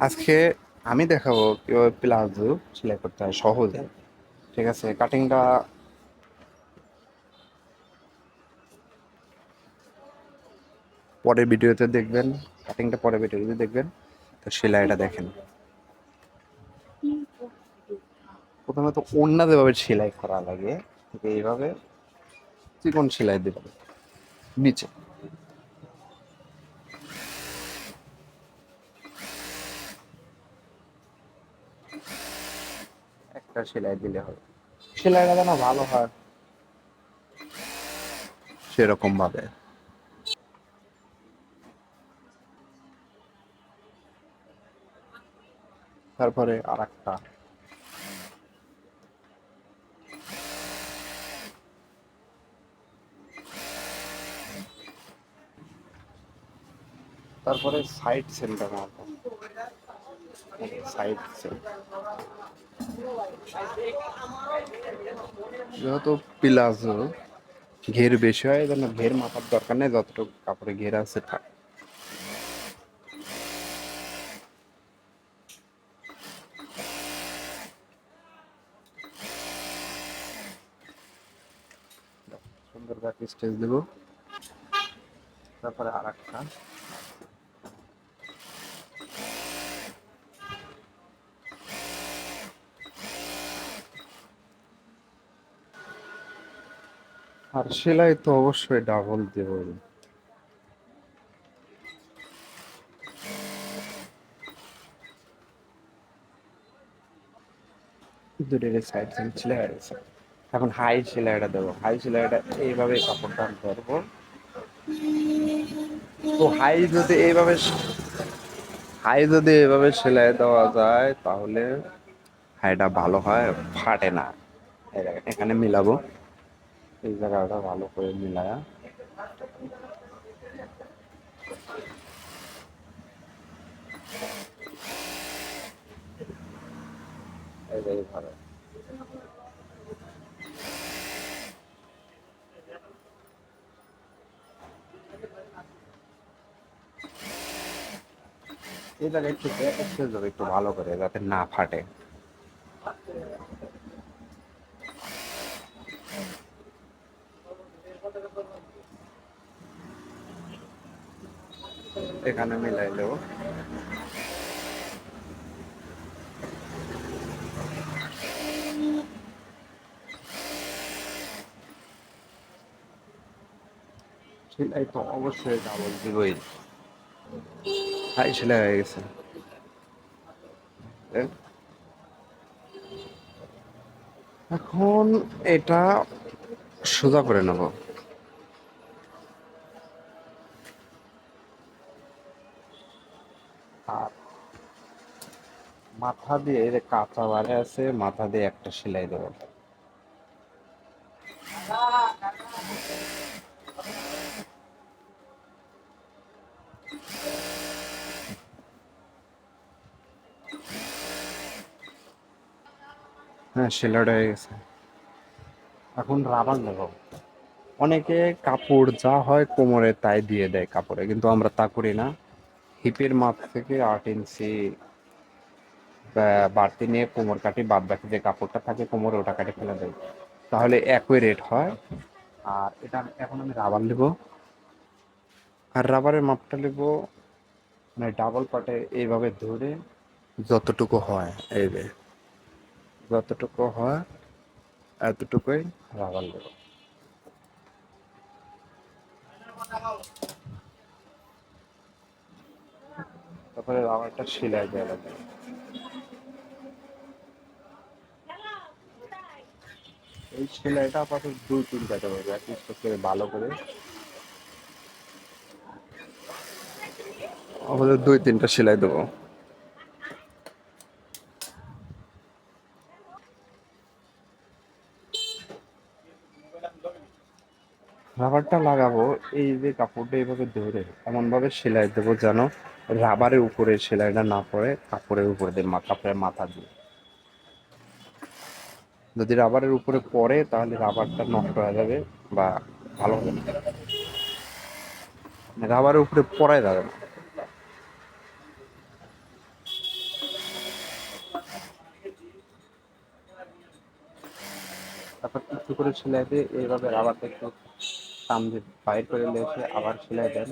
আজকে আমি দেখাবো কিভাবে প্লাজো সেলাই করতে হয় সহজে। ঠিক আছে, কাটিংটা পরের ভিডিওতে দেখবেন। কাটিংটা পরের ভিডিওতে দেখবেন। তো সেলাইটা দেখেন। প্রথমে তো ওড়না যেভাবে সেলাই করা লাগে ঠিক এইভাবে চিকন সেলাই দেবেন নিচে। একটা সেলাই দিলে হবে, সেলাইটা যেন ভালো হয় সেরকম ভাবে। তারপরে আর একটা, তারপরে সাইড সেন্টার মারবো। সাইড সেল যেহেতু প্লাজো ঘের বেশি হয়, যেন ঘের মাপার দরকার নেই, যতটুকু কাপড়ে ঘের আছে থাক। সুন্দর ব্যাক স্টেজ দেবো। তারপরে আর একটা, আর সেলাই তো অবশ্যই ডাবল দেবো। দুটোর সাইড সাইড সেলাই হয়ে গেছে। এখন হাই সেলাইটা দেবো। হাই সেলাইটা এইভাবে কাপড়টা ধরবো। তো হাই যদি এইভাবে সেলাই দেওয়া যায় তাহলে হাইটা ভালো হয়, ফাটে না। এই দেখেন, এখানে মিলাবো, এই জায়গাটা ভালো করে মিলায়া এইভাবে। এই জায়গায় একটু স্টেজ দেবো একটু ভালো করে যাতে না ফাটে। এখানে মিলাই দেবো। সেলাই তো অবশ্যই ডাবল দিবই। হাই সেলাই হয়ে গেছে। এখন এটা সোজা করে নেব। আর মাথা দিয়ে এই যে কাঁচা বারে আছে, মাথা দিয়ে একটা সেলাই দেবো। হ্যাঁ, সেলাইটা হয়ে গেছে। এখন রাবার দেবো। অনেকে কাপড় যা হয় কোমরে তাই দিয়ে দেয় কাপড়ে, কিন্তু আমরা তা করি না। হিপের মাপ থেকে 8 ইঞ্চি বাড়তি নিয়ে কোমর কাটি, বাদ বাকি যে কাপড়টা থাকে কোমরে ওটা কাটি ফেলে দেয়, তাহলে একই রেট হয়। আর এটা এখন আমি রাবার নেবো। আর রাবারের মাপটা নেবো মানে ডাবল পাটে এইভাবে ধরে যতটুকু হয়, এই যে যতটুকু হয় এতটুকুই রাবার দেবো। তারপরে রাবারটা সেলাই দেওয়া লাগবে। এই সেলাইটা আপাতত 2-3টা দেবো, প্র্যাকটিস করে ভালো করে। আমাদের 2-3টা সেলাই দেবো। রাবারটা লাগাবো এই যে কাপড়টা এইভাবে ধরে এমন ভাবে সেলাই দেবো যেন রাবারের উপরে সেলাইটা না পড়ে, কাপড়ের উপরে দিয়ে কাপড়ের মাথা দিয়ে। যদি রাবারের উপরে পড়ে তাহলে রাবারটা নষ্ট হয়ে যাবে বা ভালো হবে না। রাবারের উপরে পড়াই যাবে না। তারপর একটু করে সেলাই দিয়ে এইভাবে রাবারটা একটু টান দিয়ে বাইর করে লেসে আবার সেলাই দেন।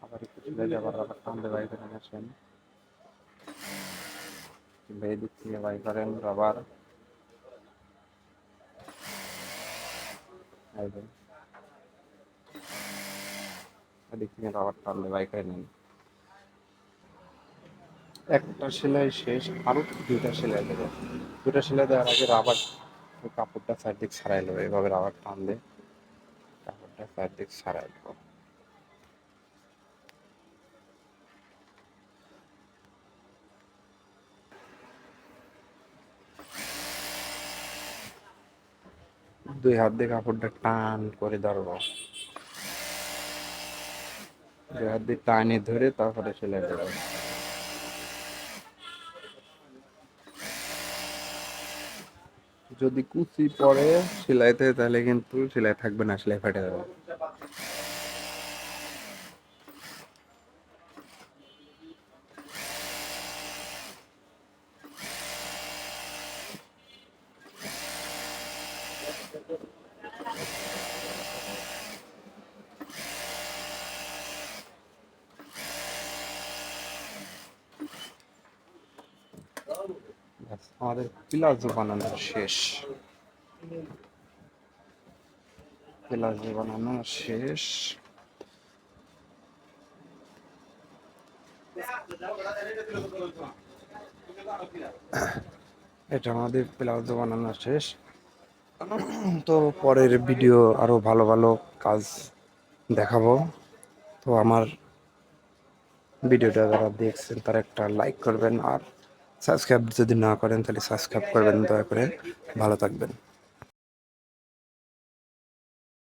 আবার একটু সেলাই দিয়ে আবার রাবার টান দিয়ে বাইর করে নিয়ে আসেন, এই দিক থেকে বাইর করেন রাবার। এদিক থেকে রাবার টান দিয়ে বাইর করে নেন। একটা সেলাই শেষ, আরো দুইটা সেলাই দেবো। দুইটা সেলাই দেওয়ার আগে রাবার কাপড়টা চারদিক ছাড়াই নেবো, এভাবে রাবার টান দিয়ে কাপড়টা চারদিক ছাড়াই নেবো। দুই হাত দিয়ে কাপড়টা টান করে ধরবো, দুই হাত দিয়ে টানে ধরে তারপরে সেলাই দেবো। যদি কুচি পড়ে সেলাইতে তাহলে কিন্তু সেলাই থাকবে না, সেলাই ফেটে যাবে। আমাদের প্লাজো বানানো শেষ, প্লাজো বানানো শেষ। এটা আমাদের প্লাজো বানানো শেষ। তো পরের ভিডিও আরো ভালো ভালো কাজ দেখাবো। তো আমার ভিডিওটা যারা দেখছেন তারা একটা লাইক করবেন, আর সাবস্ক্রাইব যদি না করেন তাহলে সাবস্ক্রাইব করবেন দয়া করে। ভালো থাকবেন।